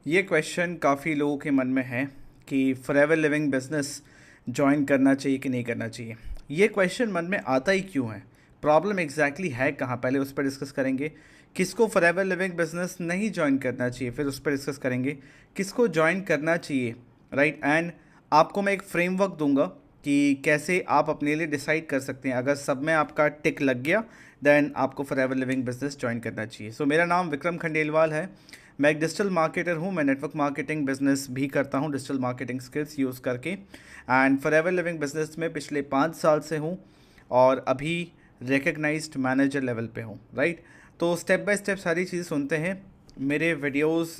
ये क्वेश्चन काफ़ी लोगों के मन में है कि फॉरएवर लिविंग बिजनेस ज्वाइन करना चाहिए कि नहीं करना चाहिए। ये क्वेश्चन मन में आता ही क्यों है, प्रॉब्लम एग्जैक्टली है कहाँ, पहले उस पर डिस्कस करेंगे। किसको फॉरएवर लिविंग बिजनेस नहीं ज्वाइन करना चाहिए, फिर उस पर डिस्कस करेंगे किसको ज्वाइन करना चाहिए, राइट। एंड आपको मैं एक फ्रेमवर्क दूंगा कि कैसे आप अपने लिए डिसाइड कर सकते हैं। अगर सब में आपका टिक लग गया देन आपको फॉरएवर लिविंग बिजनेस ज्वाइन करना चाहिए। सो मेरा नाम विक्रम खंडेलवाल है। मैं एक डिजिटल मार्केटर हूँ। मैं नेटवर्क मार्केटिंग बिजनेस भी करता हूँ डिजिटल मार्केटिंग स्किल्स यूज़ करके। एंड फॉरएवर लिविंग बिजनेस में पिछले 5 साल से हूँ और अभी रिकग्नाइज्ड मैनेजर लेवल पे हूँ, राइट। तो स्टेप बाय स्टेप सारी चीज़ें सुनते हैं। मेरे वीडियोस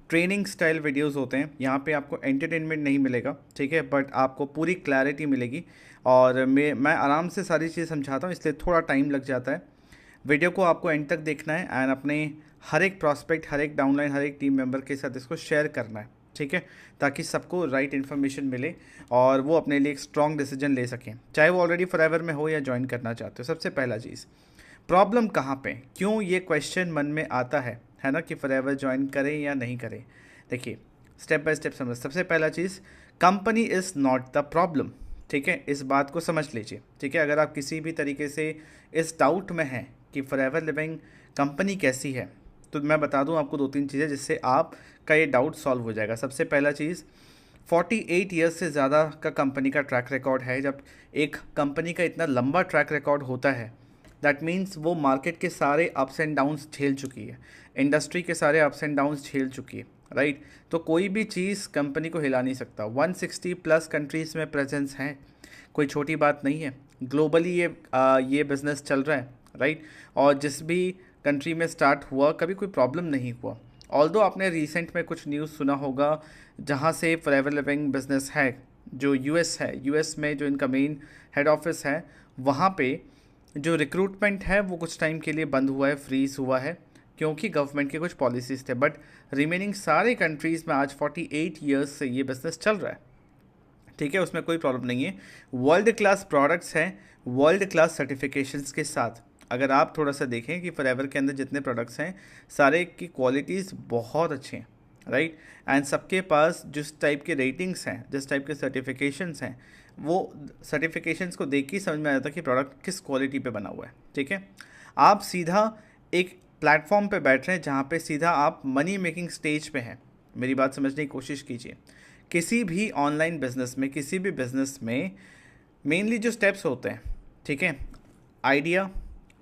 ट्रेनिंग स्टाइल वीडियोस होते हैं। यहाँ पे आपको एंटरटेनमेंट नहीं मिलेगा, ठीक है, बट आपको पूरी क्लैरिटी मिलेगी। और मैं आराम से सारी चीज़ समझाता हूँ, इसलिए थोड़ा टाइम लग जाता है। वीडियो को आपको एंड तक देखना है एंड अपने हर एक प्रॉस्पेक्ट, हर एक डाउनलाइन, हर एक टीम मेंबर के साथ इसको शेयर करना है, ठीक है, ताकि सबको राइट इन्फॉर्मेशन मिले और वो अपने लिए एक स्ट्रॉन्ग डिसीजन ले सकें, चाहे वो ऑलरेडी फॉरएवर में हो या ज्वाइन करना चाहते हो। सबसे पहला चीज़, प्रॉब्लम कहाँ पे, क्यों ये क्वेश्चन मन में आता है ना, कि फॉरएवर ज्वाइन करें या नहीं करें। देखिए, स्टेप बाय स्टेप समझ। सबसे पहला चीज़, company is not the problem, ठीक है, इस बात को समझ लीजिए, ठीक है। अगर आप किसी भी तरीके से इस डाउट में हैं कि फॉरएवर लिविंग कंपनी कैसी है, तो मैं बता दूं आपको 2-3 चीज़ें जिससे आपका ये डाउट सॉल्व हो जाएगा। सबसे पहला चीज़, 48 ईयर्स से ज़्यादा का कंपनी का ट्रैक रिकॉर्ड है। जब एक कंपनी का इतना लंबा ट्रैक रिकॉर्ड होता है, दैट मीन्स वो मार्केट के सारे अप्स एंड डाउन्स झेल चुकी है, इंडस्ट्री के सारे अप्स एंड डाउन्स झेल चुकी है, राइट। तो कोई भी चीज़ कंपनी को हिला नहीं सकता। 160 प्लस कंट्रीज़ में प्रेजेंस है, कोई छोटी बात नहीं है। ग्लोबली ये बिज़नेस चल रहा है, राइट। और जिस भी कंट्री में स्टार्ट हुआ कभी कोई प्रॉब्लम नहीं हुआ। ऑल्दो आपने रिसेंट में कुछ न्यूज़ सुना होगा जहाँ से फॉरएवर लिविंग बिजनेस है, जो यूएस है, यूएस में जो इनका मेन हेड ऑफिस है, वहाँ पे जो रिक्रूटमेंट है वो कुछ टाइम के लिए बंद हुआ है, फ्रीज हुआ है, क्योंकि गवर्नमेंट के कुछ पॉलिसीज थे। बट रिमेनिंग सारे कंट्रीज़ में आज 48 ईयर्स से ये बिज़नेस चल रहा है, ठीक है, उसमें कोई प्रॉब्लम नहीं है। वर्ल्ड क्लास प्रोडक्ट्स हैं, वर्ल्ड क्लास सर्टिफिकेशंस के साथ। अगर आप थोड़ा सा देखें कि फॉरएवर के अंदर जितने प्रोडक्ट्स हैं सारे की क्वालिटीज़ बहुत अच्छे हैं, राइट। एंड सबके पास जिस टाइप के रेटिंग्स हैं, जिस टाइप के सर्टिफिकेशंस हैं, वो सर्टिफिकेशंस को देख के ही समझ में आ जाता है कि प्रोडक्ट किस क्वालिटी पे बना हुआ है, ठीक है। आप सीधा एक प्लेटफॉर्म पे बैठ रहे हैं जहाँ पे सीधा आप मनी मेकिंग स्टेज पे हैं। मेरी बात समझने की कोशिश कीजिए। किसी भी ऑनलाइन बिजनेस में, किसी भी बिजनेस में मेनली जो स्टेप्स होते हैं, ठीक है, आइडिया,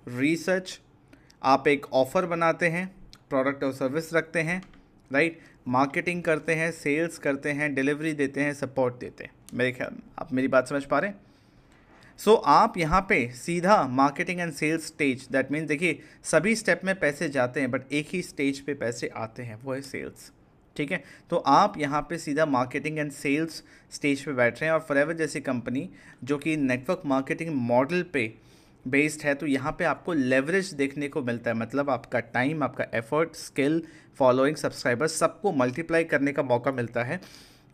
रिसर्च, आप एक ऑफ़र बनाते हैं, प्रोडक्ट और सर्विस रखते हैं, राइट, मार्केटिंग करते हैं, सेल्स करते हैं, डिलीवरी देते हैं, सपोर्ट देते हैं। मेरे ख्याल आप मेरी बात समझ पा रहे हैं। सो आप यहाँ पे सीधा marketing and sales stage, that means देखिए सभी स्टेप में पैसे जाते हैं बट एक ही स्टेज पे पैसे आते हैं, वो है सेल्स, ठीक है। तो आप यहाँ पे सीधा मार्केटिंग एंड सेल्स स्टेज पे बैठ रहे हैं। और फॉरएवर जैसी कंपनी जो कि नेटवर्क मार्केटिंग मॉडल पे बेस्ड है, तो यहाँ पे आपको लेवरेज देखने को मिलता है। मतलब आपका टाइम, आपका एफर्ट, स्किल, फॉलोइंग, सब्सक्राइबर्स, सबको मल्टीप्लाई करने का मौका मिलता है।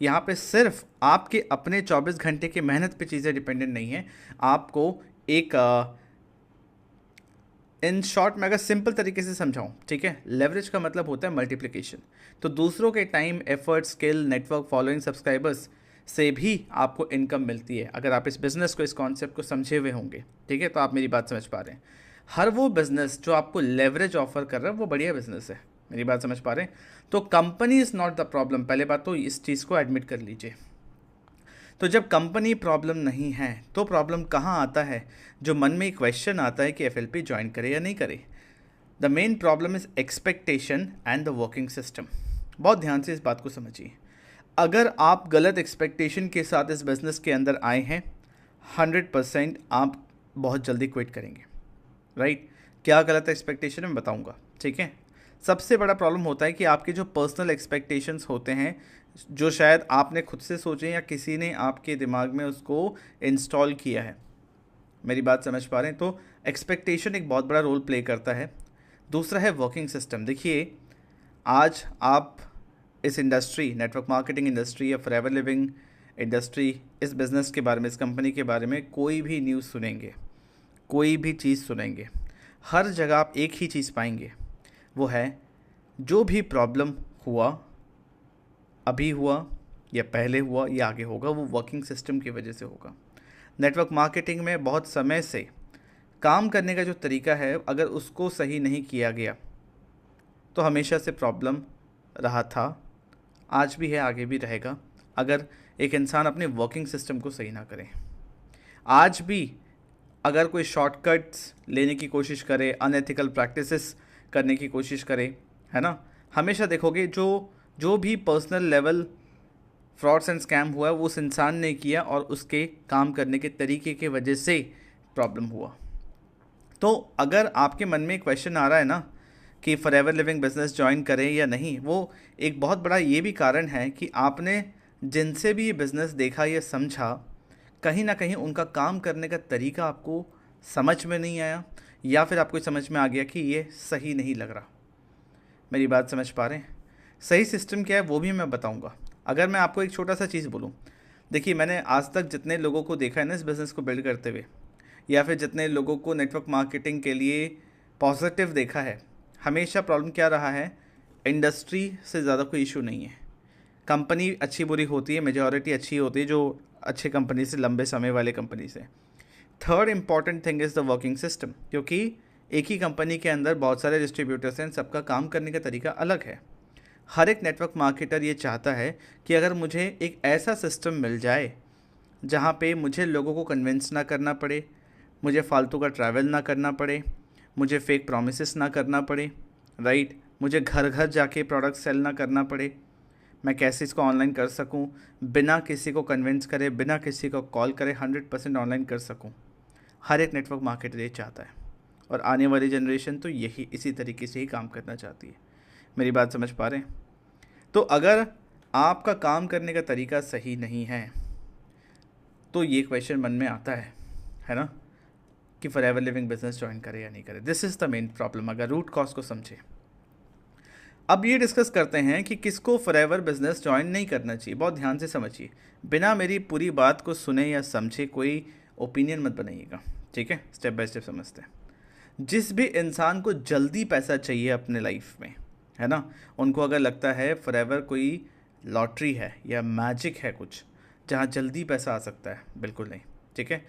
यहाँ पे सिर्फ आपके अपने 24 घंटे की मेहनत पे चीज़ें डिपेंडेंट नहीं है। आपको एक इन शॉर्ट में अगर सिंपल तरीके से समझाऊं, ठीक है, लेवरेज का मतलब होता है मल्टीप्लिकेशन। तो दूसरों के time, effort, skill, network, following, subscribers से भी आपको इनकम मिलती है, अगर आप इस बिज़नेस को, इस कॉन्सेप्ट को समझे हुए होंगे, ठीक है। तो आप मेरी बात समझ पा रहे हैं। हर वो बिज़नेस जो आपको लेवरेज ऑफर कर रहा है वो बढ़िया बिज़नेस है। मेरी बात समझ पा रहे हैं। तो company is not the problem, पहले बात तो इस चीज़ को एडमिट कर लीजिए। तो जब कंपनी प्रॉब्लम नहीं है तो प्रॉब्लम कहाँ आता है, जो मन में क्वेश्चन आता है कि एफएलपी ज्वाइन करे या नहीं करे। The main problem is expectation and the working system. बहुत ध्यान से इस बात को समझिए। अगर आप गलत एक्सपेक्टेशन के साथ इस बिज़नेस के अंदर आए हैं, 100% आप बहुत जल्दी क्विट करेंगे, राइट। क्या गलत एक्सपेक्टेशन है मैं बताऊंगा, ठीक है। सबसे बड़ा प्रॉब्लम होता है कि आपके जो पर्सनल एक्सपेक्टेशंस होते हैं, जो शायद आपने खुद से सोचे या किसी ने आपके दिमाग में उसको इंस्टॉल किया है। मेरी बात समझ पा रहे हैं। तो एक्सपेक्टेशन एक बहुत बड़ा रोल प्ले करता है। दूसरा है वर्किंग सिस्टम। देखिए, आज आप इस इंडस्ट्री, नेटवर्क मार्केटिंग इंडस्ट्री या फॉरएवर लिविंग इंडस्ट्री, इस बिज़नेस के बारे में, इस कंपनी के बारे में कोई भी न्यूज़ सुनेंगे, कोई भी चीज़ सुनेंगे, हर जगह आप एक ही चीज़ पाएंगे, वो है जो भी प्रॉब्लम हुआ अभी हुआ या पहले हुआ या आगे होगा, वो वर्किंग सिस्टम की वजह से होगा। नेटवर्क मार्केटिंग में बहुत समय से काम करने का जो तरीका है, अगर उसको सही नहीं किया गया तो हमेशा से प्रॉब्लम रहा था, आज भी है, आगे भी रहेगा, अगर एक इंसान अपने वर्किंग सिस्टम को सही ना करे। आज भी अगर कोई शॉर्टकट्स लेने की कोशिश करे, अनएथिकल प्रैक्टिसेस करने की कोशिश करे, है ना, हमेशा देखोगे जो जो भी personal level frauds and scam हुआ है वो उस इंसान ने किया और उसके काम करने के तरीके के वजह से प्रॉब्लम हुआ। तो अगर आपके मन में क्वेश्चन आ रहा है ना कि फॉरएवर लिविंग बिजनेस ज्वाइन करें या नहीं, वो एक बहुत बड़ा ये भी कारण है कि आपने जिनसे भी ये बिज़नेस देखा या समझा, कहीं ना कहीं उनका काम करने का तरीका आपको समझ में नहीं आया, या फिर आपको समझ में आ गया कि ये सही नहीं लग रहा। मेरी बात समझ पा रहे हैं? सही सिस्टम क्या है वो भी मैं बताऊंगा। अगर मैं आपको एक छोटा सा चीज़ बोलूँ, देखिए मैंने आज तक जितने लोगों को देखा है ना इस बिज़नेस को बिल्ड करते हुए, या फिर जितने लोगों को नेटवर्क मार्केटिंग के लिए पॉजिटिव देखा है, हमेशा प्रॉब्लम क्या रहा है, इंडस्ट्री से ज़्यादा कोई इशू नहीं है। कंपनी अच्छी बुरी होती है, मेजॉरिटी अच्छी होती है जो अच्छे कंपनी से, लंबे समय वाले कंपनी से। Third important thing is the working system, क्योंकि एक ही कंपनी के अंदर बहुत सारे डिस्ट्रीब्यूटर्स हैं, सबका काम करने का तरीका अलग है। हर एक नेटवर्क मार्केटर ये चाहता है कि अगर मुझे एक ऐसा सिस्टम मिल जाए जहाँ पे मुझे लोगों को कन्विंस ना करना पड़े, मुझे फालतू का ट्रैवल ना करना पड़े, मुझे फेक प्रॉमिसेस ना करना पड़े, राइट, मुझे घर घर जाके प्रोडक्ट सेल ना करना पड़े, मैं कैसे इसको ऑनलाइन कर सकूं, बिना किसी को कन्विंस करे, बिना किसी को कॉल करे 100% ऑनलाइन कर सकूं। हर एक नेटवर्क मार्केटर ये चाहता है, और आने वाली जनरेशन तो यही इसी तरीके से ही काम करना चाहती है। मेरी बात समझ पा रहे हैं? तो अगर आपका काम करने का तरीका सही नहीं है तो ये क्वेश्चन मन में आता है ना, कि फॉरएवर लिविंग बिजनेस ज्वाइन करें या नहीं करें। This is the main problem, अगर रूट कॉज को समझे। अब ये डिस्कस करते हैं कि किसको फॉरएवर बिजनेस ज्वाइन नहीं करना चाहिए। बहुत ध्यान से समझिए, बिना मेरी पूरी बात को सुने या समझे कोई ओपिनियन मत बनाइएगा, ठीक है? स्टेप बाय स्टेप समझते हैं। जिस भी इंसान को जल्दी पैसा चाहिए अपने लाइफ में, है ना, उनको अगर लगता है फॉरएवर कोई लॉटरी है या मैजिक है कुछ जहाँ जल्दी पैसा आ सकता है, बिल्कुल नहीं, ठीक है?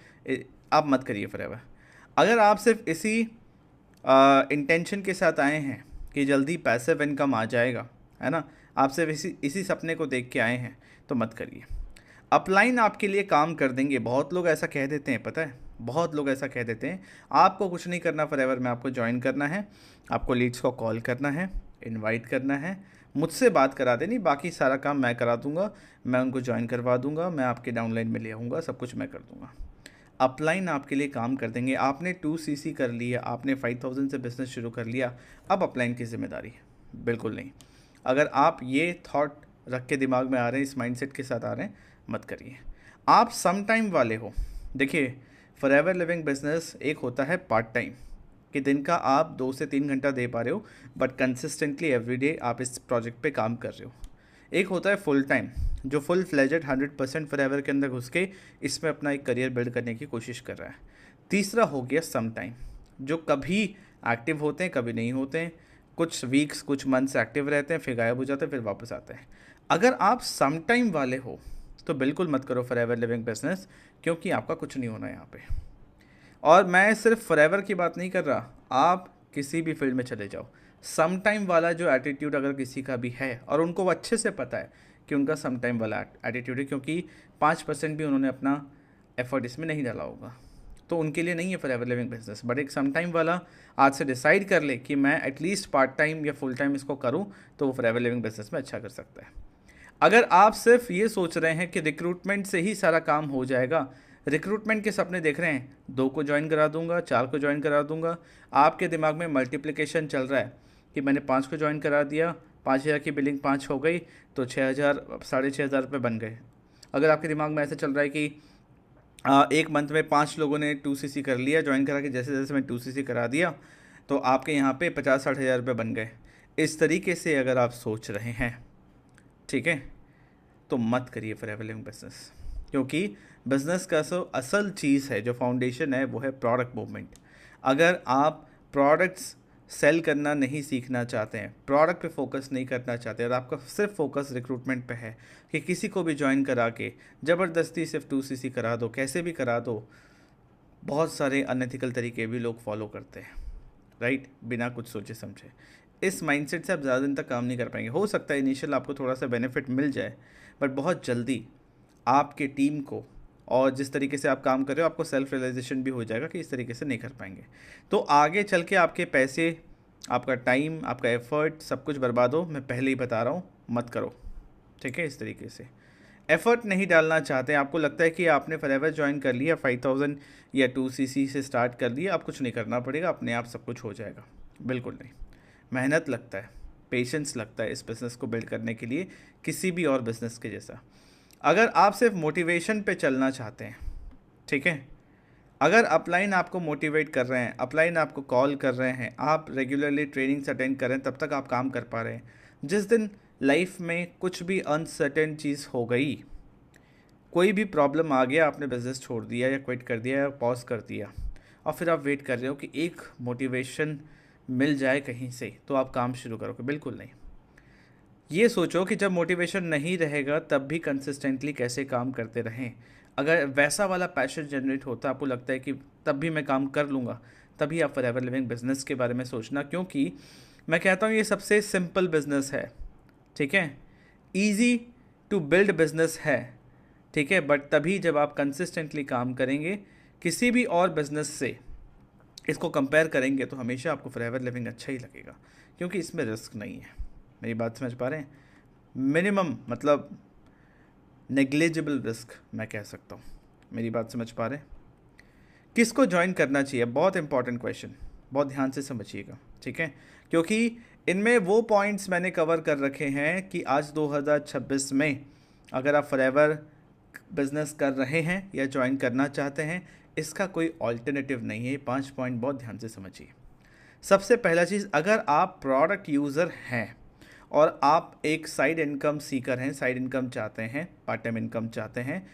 आप मत करिए फॉरएवर। अगर आप सिर्फ इसी इंटेंशन के साथ आए हैं कि जल्दी पैसिव इनकम आ जाएगा, है ना, आप सिर्फ इसी सपने को देख के आए हैं, तो मत करिए। अपलाइन आपके लिए काम कर देंगे। बहुत लोग ऐसा कह देते हैं, पता है, बहुत लोग ऐसा कह देते हैं, आपको कुछ नहीं करना फॉरएवर में, आपको ज्वाइन करना है, आपको लीड्स को कॉल करना है, इनवाइट करना है, मुझसे बात करा देनी, बाकी सारा काम मैं करा दूंगा, मैं उनको ज्वाइन करवा दूंगा, मैं आपके डाउनलाइन में ले आऊँगा, सब कुछ मैं कर दूंगा। अपलाइन आपके लिए काम कर देंगे। आपने 2cc कर लिया, आपने 5000 से बिज़नेस शुरू कर लिया, अब अपलाइन की जिम्मेदारी है? बिल्कुल नहीं। अगर आप ये थॉट रख के दिमाग में आ रहे हैं, इस माइंडसेट के साथ आ रहे हैं, मत करिए। आप सम टाइम वाले हो। देखिए, फॉरएवर लिविंग बिजनेस एक होता है पार्ट टाइम, कि दिन का आप 2 से 3 घंटा दे पा रहे हो, बट कंसिस्टेंटली एवरीडे आप इस प्रोजेक्ट पे काम कर रहे हो। एक होता है फुल टाइम, जो फुल फ्लेजेड 100% फॉरएवर के अंदर घुस के इसमें अपना एक करियर बिल्ड करने की कोशिश कर रहा है। तीसरा हो गया सम टाइम, जो कभी एक्टिव होते हैं, कभी नहीं होते हैं, कुछ वीक्स कुछ मंथ्स एक्टिव रहते हैं, फिर गायब हो जाते हैं, फिर वापस आते हैं। अगर आप सम टाइम वाले हो तो बिल्कुल मत करो फॉरएवर लिविंग बिजनेस, क्योंकि आपका कुछ नहीं होना यहाँ पे। और मैं सिर्फ फॉरएवर की बात नहीं कर रहा, आप किसी भी फील्ड में चले जाओ, सम टाइम वाला जो एटीट्यूड अगर किसी का भी है, और उनको अच्छे से पता है कि उनका सम टाइम वाला एटीट्यूड है, क्योंकि 5% भी उन्होंने अपना एफर्ट इसमें नहीं डाला होगा, तो उनके लिए नहीं है फॉरएवर लिविंग बिजनेस। बट एक सम टाइम वाला आज से डिसाइड कर ले कि मैं एटलीस्ट पार्ट टाइम या फुल टाइम इसको करूं, तो वो फॉरएवर लिविंग बिजनेस में अच्छा कर सकता है। अगर आप सिर्फ ये सोच रहे हैं कि रिक्रूटमेंट से ही सारा काम हो जाएगा, रिक्रूटमेंट के सपने देख रहे हैं, 2 को ज्वाइन करा दूंगा, 4 को ज्वाइन करा दूंगा, आपके दिमाग में मल्टीप्लिकेशन चल रहा है कि मैंने 5 को ज्वाइन करा दिया, 5000 की बिलिंग 5 हो गई, तो 6000 6500 रुपये बन गए। अगर आपके दिमाग में ऐसा चल रहा है कि एक मंथ में 5 लोगों ने 2cc कर लिया, ज्वाइन करा के जैसे जैसे मैं 2cc करा दिया, तो आपके यहाँ पे 50-60 हज़ार रुपये बन गए। इस तरीके से अगर आप सोच रहे हैं, ठीक है, तो मत करिए फॉरएवर लिविंग बिजनेस, क्योंकि बिजनेस का असल चीज़ है, जो फाउंडेशन है, वो है प्रोडक्ट मूवमेंट। अगर आप प्रोडक्ट्स सेल करना नहीं सीखना चाहते हैं, प्रोडक्ट पे फोकस नहीं करना चाहते और आपका सिर्फ फोकस रिक्रूटमेंट पे है कि किसी को भी ज्वाइन करा के ज़बरदस्ती सिर्फ 2cc करा दो, कैसे भी करा दो, बहुत सारे अनएथिकल तरीके भी लोग फॉलो करते हैं, राइट, बिना कुछ सोचे समझे। इस माइंडसेट से आप ज़्यादा दिन तक काम नहीं कर पाएंगे। हो सकता है इनिशियल आपको थोड़ा सा बेनिफिट मिल जाए, बट बहुत जल्दी आपके टीम को और जिस तरीके से आप काम कर रहे हो आपको सेल्फ रियलाइजेशन भी हो जाएगा कि इस तरीके से नहीं कर पाएंगे। तो आगे चल के आपके पैसे, आपका टाइम, आपका एफर्ट सब कुछ बर्बाद हो, मैं पहले ही बता रहा हूँ, मत करो, ठीक है। इस तरीके से एफर्ट नहीं डालना चाहते, आपको लगता है कि आपने फॉरएवर ज्वाइन कर लिया, 5000 या 2cc से स्टार्ट कर दिया, आप कुछ नहीं करना पड़ेगा, अपने आप सब कुछ हो जाएगा। बिल्कुल नहीं, मेहनत लगता है, पेशेंस लगता है इस बिज़नेस को बिल्ड करने के लिए, किसी भी और बिज़नेस के जैसा। अगर आप सिर्फ मोटिवेशन पे चलना चाहते हैं, ठीक है, अगर अपलाइन आपको मोटिवेट कर रहे हैं, अपलाइन आपको कॉल कर रहे हैं, आप रेगुलरली ट्रेनिंग्स अटेंड कर रहे हैं, तब तक आप काम कर पा रहे हैं। जिस दिन लाइफ में कुछ भी अनसर्टेन चीज़ हो गई, कोई भी प्रॉब्लम आ गया, आपने बिज़नेस छोड़ दिया या क्विट कर दिया या पॉज कर दिया, और फिर आप वेट कर रहे हो कि एक मोटिवेशन मिल जाए कहीं से तो आप काम शुरू करोगे, बिल्कुल नहीं। ये सोचो कि जब मोटिवेशन नहीं रहेगा तब भी कंसिस्टेंटली कैसे काम करते रहें। अगर वैसा वाला पैशन जनरेट होता, आपको लगता है कि तब भी मैं काम कर लूँगा, तभी आप फॉरएवर लिविंग बिजनेस के बारे में सोचना, क्योंकि मैं कहता हूँ ये सबसे सिंपल बिजनेस है, ठीक है, ईजी टू बिल्ड बिजनेस है, ठीक है, बट तभी जब आप कंसिस्टेंटली काम करेंगे, किसी भी और बिजनेस से इसको कंपेयर करेंगे तो हमेशा आपको फॉरएवर लिविंग अच्छा ही लगेगा, क्योंकि इसमें रिस्क नहीं है। मेरी बात समझ पा रहे हैं? मिनिमम मतलब नेग्लिजिबल रिस्क मैं कह सकता हूँ। मेरी बात समझ पा रहे हैं? किसको ज्वाइन करना चाहिए, बहुत इंपॉर्टेंट क्वेश्चन, बहुत ध्यान से समझिएगा, ठीक है, क्योंकि इनमें वो पॉइंट्स मैंने कवर कर रखे हैं कि आज 2026 में अगर आप फॉरएवर बिजनेस कर रहे हैं या ज्वाइन करना चाहते हैं, इसका कोई ऑल्टरनेटिव नहीं है। 5 पॉइंट बहुत ध्यान से समझिए। सबसे पहला चीज़, अगर आप प्रोडक्ट यूज़र हैं और आप एक साइड इनकम सीकर हैं, साइड इनकम चाहते हैं, पार्ट टाइम इनकम चाहते हैं,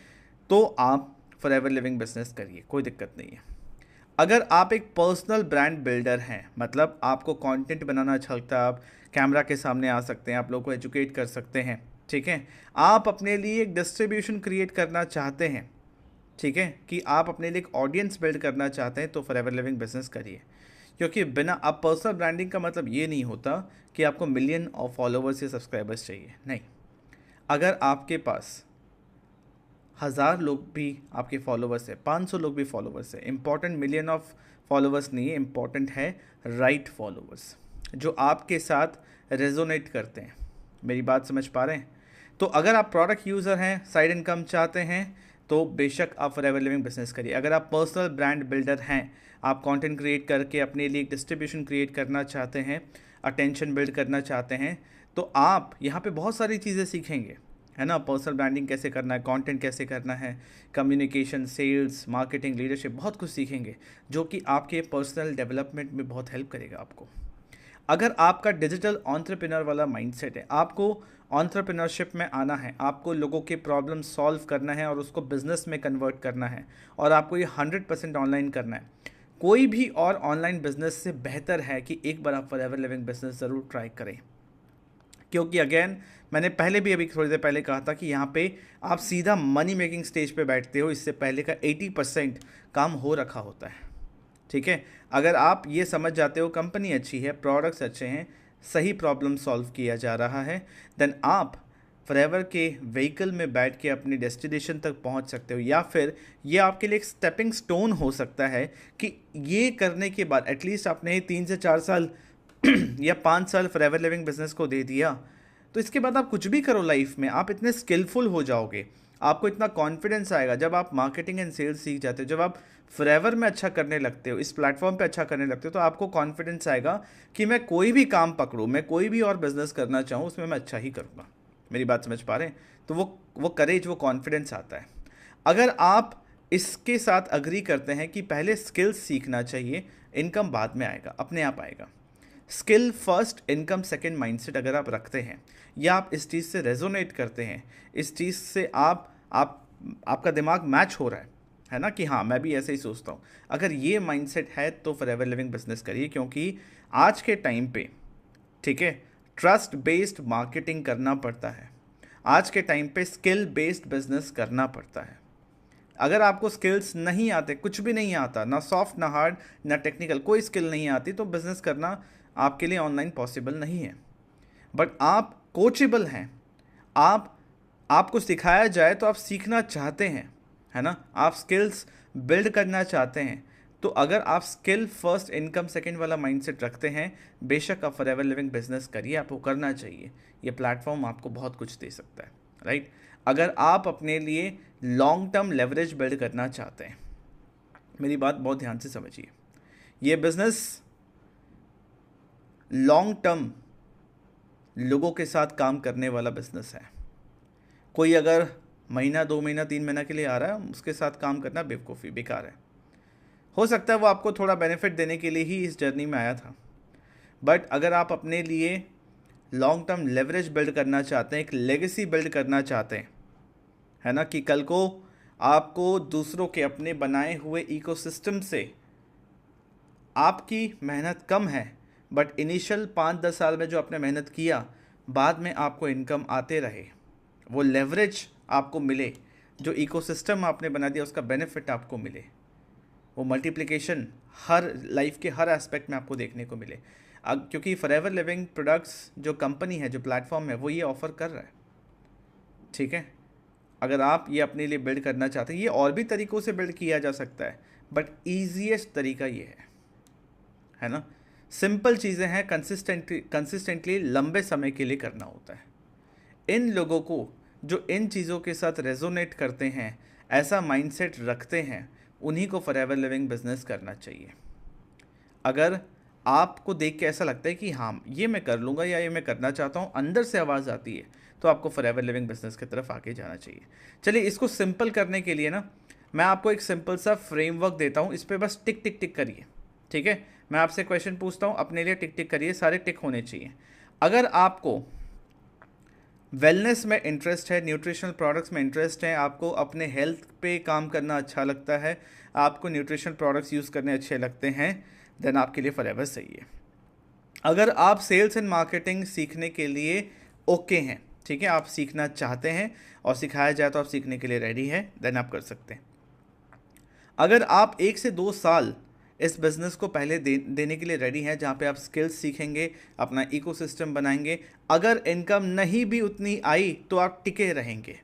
तो आप फॉरएवर लिविंग बिजनेस करिए, कोई दिक्कत नहीं है। अगर आप एक पर्सनल ब्रांड बिल्डर हैं, मतलब आपको कंटेंट बनाना अच्छा लगता है, आप कैमरा के सामने आ सकते हैं, आप लोगों को एजुकेट कर सकते हैं, ठीक है, आप अपने लिए एक डिस्ट्रीब्यूशन क्रिएट करना चाहते हैं, ठीक है, कि आप अपने लिए एक ऑडियंस बिल्ड करना चाहते हैं, तो फॉरएवर लिविंग बिजनेस करिए। क्योंकि बिना, अब पर्सनल ब्रांडिंग का मतलब ये नहीं होता कि आपको मिलियन ऑफ फॉलोवर्स या सब्सक्राइबर्स चाहिए, नहीं। अगर आपके पास 1000 लोग भी आपके फॉलोवर्स है, 500 लोग भी फॉलोवर्स है, इंपॉर्टेंट मिलियन ऑफ फॉलोवर्स नहीं है, इंपॉर्टेंट है राइट फॉलोवर्स जो आपके साथ रेजोनेट करते हैं। मेरी बात समझ पा रहे हैं? तो अगर आप प्रोडक्ट यूज़र हैं, साइड इनकम चाहते हैं, तो बेशक आप फॉरएवर लिविंग बिजनेस करिए। अगर आप पर्सनल ब्रांड बिल्डर हैं, आप कंटेंट क्रिएट करके अपने लिए एक डिस्ट्रीब्यूशन क्रिएट करना चाहते हैं, अटेंशन बिल्ड करना चाहते हैं, तो आप यहाँ पे बहुत सारी चीज़ें सीखेंगे, है ना। पर्सनल ब्रांडिंग कैसे करना है, कंटेंट कैसे करना है, कम्युनिकेशन, सेल्स, मार्केटिंग, लीडरशिप, बहुत कुछ सीखेंगे जो कि आपके पर्सनल डेवलपमेंट में बहुत हेल्प करेगा आपको। अगर आपका डिजिटल एंटरप्रेन्योर वाला माइंडसेट है, आपको एंटरप्रेन्योरशिप में आना है, आपको लोगों के प्रॉब्लम सॉल्व करना है और उसको बिजनेस में कन्वर्ट करना है, और आपको ये 100% ऑनलाइन करना है, कोई भी और ऑनलाइन बिजनेस से बेहतर है कि एक बार आप फॉरएवर लिविंग बिजनेस ज़रूर ट्राई करें। क्योंकि अगेन मैंने पहले भी, अभी थोड़ी देर पहले कहा था कि यहाँ पे आप सीधा मनी मेकिंग स्टेज पे बैठते हो, इससे पहले का 80% काम हो रखा होता है, ठीक है। अगर आप ये समझ जाते हो कंपनी अच्छी है, प्रोडक्ट्स अच्छे हैं, सही प्रॉब्लम सॉल्व किया जा रहा है, देन आप फॉरएवर के व्हीकल में बैठ के अपनी डेस्टिनेशन तक पहुंच सकते हो। या फिर ये आपके लिए एक स्टेपिंग स्टोन हो सकता है कि ये करने के बाद एटलीस्ट आपने 3 से 4 साल या 5 साल फॉरएवर लिविंग बिजनेस को दे दिया, तो इसके बाद आप कुछ भी करो लाइफ में, आप इतने स्किलफुल हो जाओगे, आपको इतना कॉन्फिडेंस आएगा जब आप मार्केटिंग एंड सेल्स सीख जाते हो, जब आप फॉरएवर में अच्छा करने लगते हो, इस प्लेटफॉर्म पे अच्छा करने लगते हो, तो आपको कॉन्फिडेंस आएगा कि मैं कोई भी काम पकड़ूँ, मैं कोई भी और बिजनेस करना चाहूँ, उसमें मैं अच्छा ही करूँगा। मेरी बात समझ पा रहे हैं? तो वो करेज, वो कॉन्फिडेंस आता है। अगर आप इसके साथ अग्री करते हैं कि पहले स्किल्स सीखना चाहिए, इनकम बाद में आएगा, अपने आप आएगा, skill first income second mindset अगर आप रखते हैं, या आप इस चीज़ से रेजोनेट करते हैं, इस चीज़ से आपका दिमाग मैच हो रहा है, है ना, कि हाँ मैं भी ऐसे ही सोचता हूँ। अगर ये माइंडसेट है तो फॉरएवर लिविंग बिजनेस करिए, क्योंकि आज के टाइम पे, ठीक है, ट्रस्ट बेस्ड मार्केटिंग करना पड़ता है। आज के टाइम पे स्किल बेस्ड बिजनेस करना पड़ता है। अगर आपको स्किल्स नहीं आते, कुछ भी नहीं आता, ना सॉफ्ट ना हार्ड ना टेक्निकल, कोई स्किल नहीं आती, तो बिजनेस करना आपके लिए ऑनलाइन पॉसिबल नहीं है। बट आप कोचेबल हैं, आप आपको सिखाया जाए तो आप सीखना चाहते हैं, है ना, आप स्किल्स बिल्ड करना चाहते हैं। तो अगर आप स्किल फर्स्ट इनकम सेकंड वाला माइंडसेट रखते हैं, बेशक आप फॉरएवर लिविंग बिजनेस करिए, आपको करना चाहिए। ये प्लेटफॉर्म आपको बहुत कुछ दे सकता है, राइट। अगर आप अपने लिए लॉन्ग टर्म लेवरेज बिल्ड करना चाहते हैं, मेरी बात बहुत ध्यान से समझिए, ये बिजनेस लॉन्ग टर्म लोगों के साथ काम करने वाला बिजनेस है। कोई अगर महीना 2 महीना 3 महीना के लिए आ रहा है, उसके साथ काम करना बेवकूफ़ी, बेकार है। हो सकता है वो आपको थोड़ा बेनिफिट देने के लिए ही इस जर्नी में आया था, बट अगर आप अपने लिए लॉन्ग टर्म लेवरेज बिल्ड करना चाहते हैं, एक लेगेसी बिल्ड करना चाहते हैं, है ना, कि कल को आपको दूसरों के अपने बनाए हुए इकोसिस्टम से, आपकी मेहनत कम है बट इनिशियल 5-10 साल में जो आपने मेहनत किया, बाद में आपको इनकम आते रहे, वो लेवरेज आपको मिले, जो इकोसिस्टम आपने बना दिया उसका बेनिफिट आपको मिले, वो मल्टीप्लिकेशन हर लाइफ के हर एस्पेक्ट में आपको देखने को मिले। क्योंकि फॉरएवर लिविंग प्रोडक्ट्स जो कंपनी है, जो प्लेटफॉर्म है, वो ये ऑफ़र कर रहा है, ठीक है। अगर आप ये अपने लिए बिल्ड करना चाहते हैं, ये और भी तरीक़ों से बिल्ड किया जा सकता है, बट ईजीएस्ट तरीका ये है ना। सिंपल चीज़ें हैं, कंसिस्टेंटली लंबे समय के लिए करना होता है। इन लोगों को जो इन चीज़ों के साथ रेजोनेट करते हैं, ऐसा माइंडसेट रखते हैं, उन्हीं को फॉरएवर लिविंग बिजनेस करना चाहिए। अगर आपको देख के ऐसा लगता है कि हाँ ये मैं कर लूँगा या ये मैं करना चाहता हूँ, अंदर से आवाज़ आती है, तो आपको फॉरएवर लिविंग बिजनेस की तरफ आगे जाना चाहिए। चलिए, इसको सिंपल करने के लिए ना, मैं आपको एक सिंपल सा फ्रेमवर्क देता हूँ, इस पर बस टिक टिक टिक करिए, ठीक है। मैं आपसे क्वेश्चन पूछता हूँ, अपने लिए टिक टिक करिए, सारे टिक होने चाहिए। अगर आपको वेलनेस में इंटरेस्ट है, न्यूट्रिशनल प्रोडक्ट्स में इंटरेस्ट है, आपको अपने हेल्थ पे काम करना अच्छा लगता है, आपको न्यूट्रिशनल प्रोडक्ट्स यूज़ करने अच्छे लगते हैं, देन आपके लिए फॉरएवर सही है। अगर आप सेल्स एंड मार्केटिंग सीखने के लिए ओके हैं, ठीक है, आप सीखना चाहते हैं और सिखाया जाए तो आप सीखने के लिए रेडी हैं, देन आप कर सकते हैं। अगर आप 1 से 2 साल इस बिज़नेस को पहले देने के लिए रेडी हैं, जहाँ पे आप स्किल्स सीखेंगे, अपना इकोसिस्टम बनाएंगे, अगर इनकम नहीं भी उतनी आई तो आप टिके रहेंगे।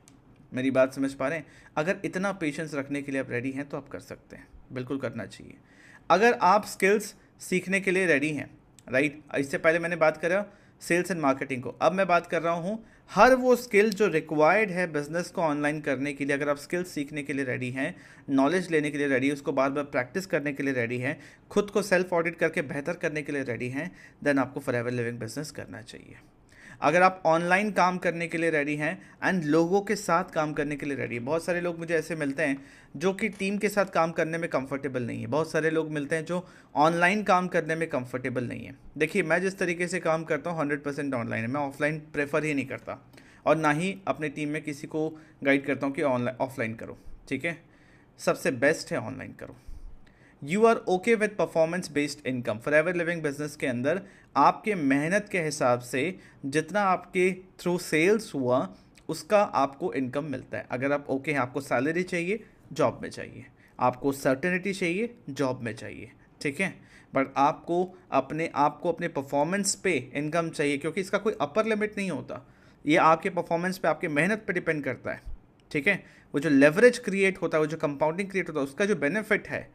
मेरी बात समझ पा रहे हैं? अगर इतना पेशेंस रखने के लिए आप रेडी हैं तो आप कर सकते हैं, बिल्कुल करना चाहिए। अगर आप स्किल्स सीखने के लिए रेडी हैं, राइट, इससे पहले मैंने बात करा सेल्स एंड मार्केटिंग को, अब मैं बात कर रहा हूँ हर वो स्किल जो रिक्वायर्ड है बिजनेस को ऑनलाइन करने के लिए। अगर आप स्किल्स सीखने के लिए रेडी हैं, नॉलेज लेने के लिए रेडी हैं, उसको बार बार प्रैक्टिस करने के लिए रेडी हैं, खुद को सेल्फ ऑडिट करके बेहतर करने के लिए रेडी हैं, देन आपको फॉरएवर लिविंग बिजनेस करना चाहिए। अगर आप ऑनलाइन काम करने के लिए रेडी हैं एंड लोगों के साथ काम करने के लिए रेडी हैं, बहुत सारे लोग मुझे ऐसे मिलते हैं जो कि टीम के साथ काम करने में कंफर्टेबल नहीं है, बहुत सारे लोग मिलते हैं जो ऑनलाइन काम करने में कंफर्टेबल नहीं है। देखिए, मैं जिस तरीके से काम करता हूँ 100% ऑनलाइन है, मैं ऑफलाइन प्रेफर ही नहीं करता, और ना ही अपने टीम में किसी को गाइड करता हूँ कि ऑनलाइन ऑफलाइन करो, ठीक है, सबसे बेस्ट है ऑनलाइन करो। You are okay with performance based income. Forever living business के अंदर आपके मेहनत के हिसाब से जितना आपके थ्रू सेल्स हुआ उसका आपको इनकम मिलता है। अगर आप ओके हैं, आपको सैलरी चाहिए, जॉब में चाहिए, आपको सर्टेनिटी चाहिए, जॉब में चाहिए, ठीक है, बट आपको अपने परफॉर्मेंस पे इनकम चाहिए, क्योंकि इसका कोई अपर लिमिट नहीं होता, ये आपके परफॉर्मेंस पे, आपके मेहनत पे डिपेंड करता है, ठीक है। वो जो लेवरेज क्रिएट होता है, वो जो कंपाउंडिंग क्रिएट होता है, उसका जो बेनिफिट है,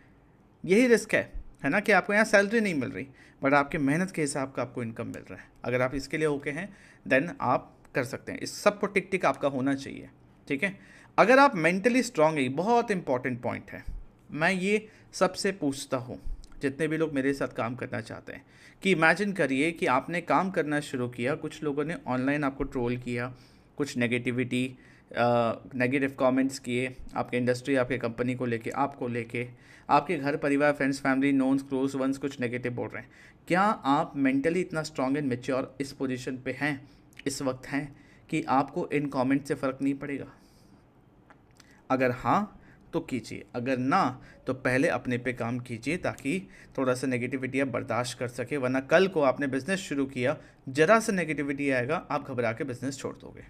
यही रिस्क है ना, कि आपको यहाँ सैलरी नहीं मिल रही बट आपके मेहनत के हिसाब का आपको इनकम मिल रहा है। अगर आप इसके लिए ओके हैं देन आप कर सकते हैं। इस सब को टिक टिक आपका होना चाहिए, ठीक है। अगर आप मेंटली स्ट्रांग है, बहुत इंपॉर्टेंट पॉइंट है, मैं ये सबसे पूछता हूँ जितने भी लोग मेरे साथ काम करना चाहते हैं, कि इमेजिन करिए कि आपने काम करना शुरू किया, कुछ लोगों ने ऑनलाइन आपको ट्रोल किया, कुछ नेगेटिव कमेंट्स किए आपके इंडस्ट्री, आपके कंपनी को लेके, आपको लेके, आपके घर परिवार, फ्रेंड्स, फैमिली, नोन्स, क्लोज वंस कुछ नेगेटिव बोल रहे हैं। क्या आप मेंटली इतना स्ट्रांग एंड मैच्योर इस पोजीशन पे हैं, इस वक्त हैं, कि आपको इन कमेंट से फ़र्क नहीं पड़ेगा? अगर हाँ, तो कीजिए, अगर ना तो पहले अपने पे काम कीजिए ताकि थोड़ा सा नेगेटिविटी आप बर्दाश्त कर सके, वरना कल को आपने बिज़नेस शुरू किया, ज़रा सा नेगेटिविटी आएगा, आप घबरा के बिज़नेस छोड़ दोगे।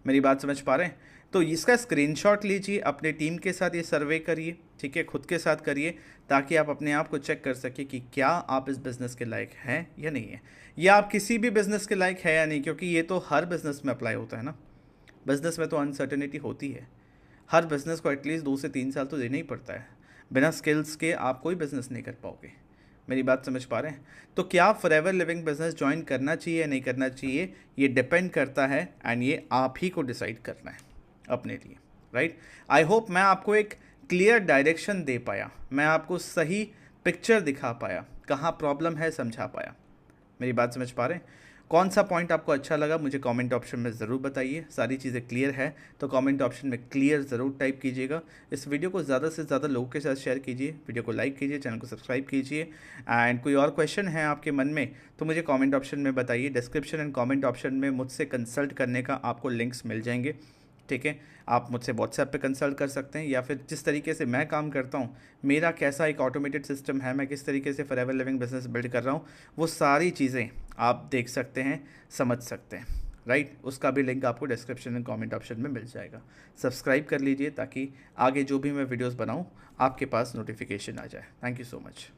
मेरी बात समझ पा रहे हैं? तो इसका स्क्रीनशॉट लीजिए, अपने टीम के साथ ये सर्वे करिए, ठीक है, खुद के साथ करिए, ताकि आप अपने आप को चेक कर सके कि क्या आप इस बिज़नेस के लायक हैं या नहीं है, या आप किसी भी बिज़नेस के लायक है या नहीं, क्योंकि ये तो हर बिज़नेस में अप्लाई होता है ना। बिज़नेस में तो अनसर्टेनिटी होती है, हर बिज़नेस को एटलीस्ट 2 से 3 साल तो देना ही पड़ता है। बिना स्किल्स के आप कोई बिज़नेस नहीं कर पाओगे। मेरी बात समझ पा रहे हैं? तो क्या फॉरएवर लिविंग बिज़नेस ज्वाइन करना चाहिए या नहीं करना चाहिए, ये डिपेंड करता है, एंड ये आप ही को डिसाइड करना है अपने लिए, राइट। आई होप मैं आपको एक क्लियर डायरेक्शन दे पाया, मैं आपको सही पिक्चर दिखा पाया, कहाँ प्रॉब्लम है समझा पाया। मेरी बात समझ पा रहे हैं? कौन सा पॉइंट आपको अच्छा लगा मुझे कमेंट ऑप्शन में ज़रूर बताइए। सारी चीज़ें क्लियर है तो कमेंट ऑप्शन में क्लियर ज़रूर टाइप कीजिएगा। इस वीडियो को ज़्यादा से ज़्यादा लोगों के साथ शेयर कीजिए, वीडियो को लाइक कीजिए, चैनल को सब्सक्राइब कीजिए। एंड कोई और क्वेश्चन है आपके मन में तो मुझे कमेंट ऑप्शन में बताइए। डिस्क्रिप्शन एंड कमेंट ऑप्शन में मुझसे कंसल्ट करने का आपको लिंक्स मिल जाएंगे, ठीक है। आप मुझसे व्हाट्सएप पे कंसल्ट कर सकते हैं, या फिर जिस तरीके से मैं काम करता हूँ, मेरा कैसा एक ऑटोमेटेड सिस्टम है, मैं किस तरीके से फॉरएवर लिविंग बिजनेस बिल्ड कर रहा हूँ, वो सारी चीज़ें आप देख सकते हैं, समझ सकते हैं, राइट। उसका भी लिंक आपको डिस्क्रिप्शन एंड कमेंट ऑप्शन में मिल जाएगा। सब्सक्राइब कर लीजिए ताकि आगे जो भी मैं वीडियोज़ बनाऊँ आपके पास नोटिफिकेशन आ जाए। Thank you so much.